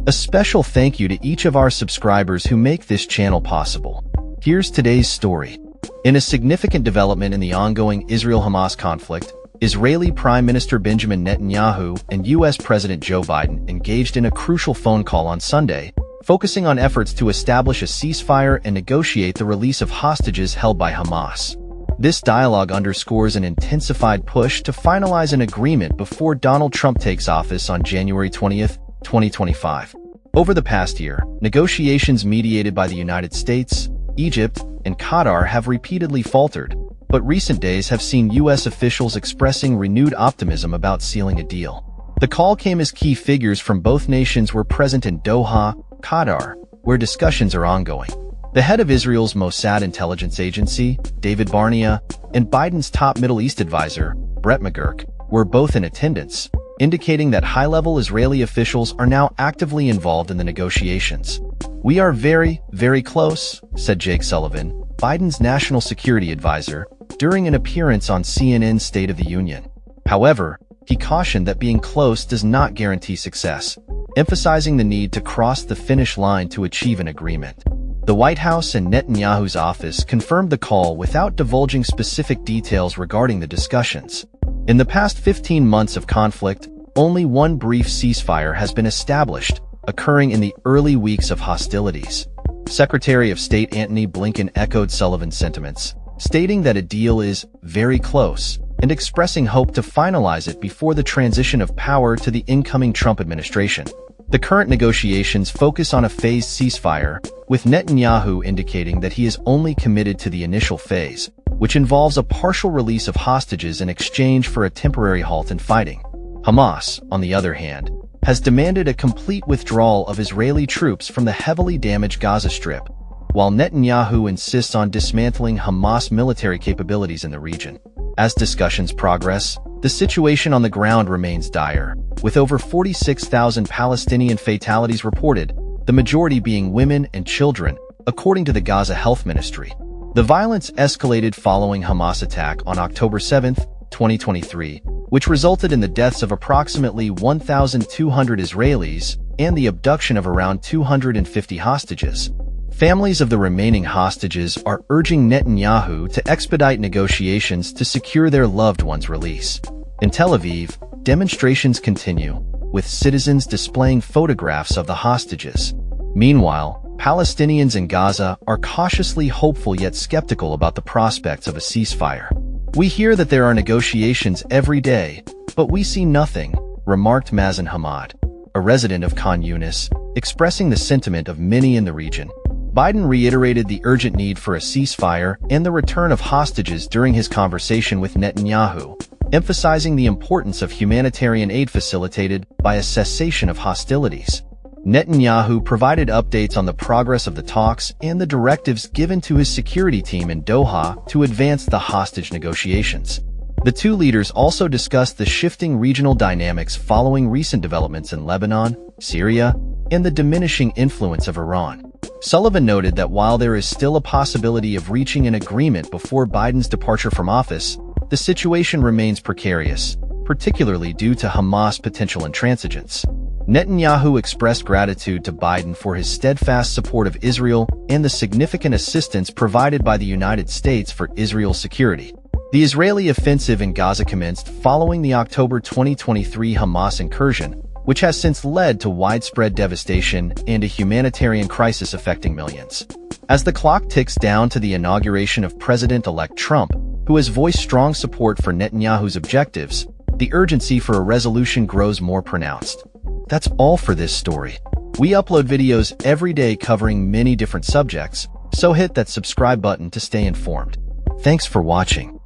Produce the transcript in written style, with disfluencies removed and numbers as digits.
A special thank you to each of our subscribers who make this channel possible. Here's today's story. In a significant development in the ongoing Israel-Hamas conflict, Israeli Prime Minister Benjamin Netanyahu and U.S. President Joe Biden engaged in a crucial phone call on Sunday, focusing on efforts to establish a ceasefire and negotiate the release of hostages held by Hamas. This dialogue underscores an intensified push to finalize an agreement before Donald Trump takes office on January 20th, 2025. Over the past year, negotiations mediated by the United States, Egypt, and Qatar have repeatedly faltered, but recent days have seen U.S. officials expressing renewed optimism about sealing a deal. The call came as key figures from both nations were present in Doha, Qatar, where discussions are ongoing. The head of Israel's Mossad intelligence agency, David Barnea, and Biden's top Middle East advisor, Brett McGurk, were both in attendance, indicating that high-level Israeli officials are now actively involved in the negotiations. "We are very, very close," said Jake Sullivan, Biden's national security advisor, during an appearance on CNN's State of the Union. However, he cautioned that being close does not guarantee success, emphasizing the need to cross the finish line to achieve an agreement. The White House and Netanyahu's office confirmed the call without divulging specific details regarding the discussions. In the past 15 months of conflict, only one brief ceasefire has been established, occurring in the early weeks of hostilities. Secretary of State Antony Blinken echoed Sullivan's sentiments, stating that a deal is very close and expressing hope to finalize it before the transition of power to the incoming Trump administration. The current negotiations focus on a phased ceasefire, with Netanyahu indicating that he is only committed to the initial phase, which involves a partial release of hostages in exchange for a temporary halt in fighting. Hamas, on the other hand, has demanded a complete withdrawal of Israeli troops from the heavily damaged Gaza Strip, while Netanyahu insists on dismantling Hamas military capabilities in the region. As discussions progress, the situation on the ground remains dire, with over 46,000 Palestinian fatalities reported, the majority being women and children, according to the Gaza Health Ministry. The violence escalated following Hamas attack on October 7, 2023, which resulted in the deaths of approximately 1,200 Israelis and the abduction of around 250 hostages. Families of the remaining hostages are urging Netanyahu to expedite negotiations to secure their loved ones' release. In Tel Aviv, demonstrations continue, with citizens displaying photographs of the hostages. Meanwhile, Palestinians in Gaza are cautiously hopeful yet skeptical about the prospects of a ceasefire. "We hear that there are negotiations every day, but we see nothing," remarked Mazen Hamad, a resident of Khan Yunis, expressing the sentiment of many in the region. Biden reiterated the urgent need for a ceasefire and the return of hostages during his conversation with Netanyahu, emphasizing the importance of humanitarian aid facilitated by a cessation of hostilities. Netanyahu provided updates on the progress of the talks and the directives given to his security team in Doha to advance the hostage negotiations. The two leaders also discussed the shifting regional dynamics following recent developments in Lebanon, Syria, and the diminishing influence of Iran. Sullivan noted that while there is still a possibility of reaching an agreement before Biden's departure from office, the situation remains precarious, particularly due to Hamas' potential intransigence. Netanyahu expressed gratitude to Biden for his steadfast support of Israel and the significant assistance provided by the United States for Israel's security. The Israeli offensive in Gaza commenced following the October 2023 Hamas incursion, which has since led to widespread devastation and a humanitarian crisis affecting millions. As the clock ticks down to the inauguration of President-elect Trump, who has voiced strong support for Netanyahu's objectives, the urgency for a resolution grows more pronounced. That's all for this story. We upload videos every day covering many different subjects, so hit that subscribe button to stay informed. Thanks for watching.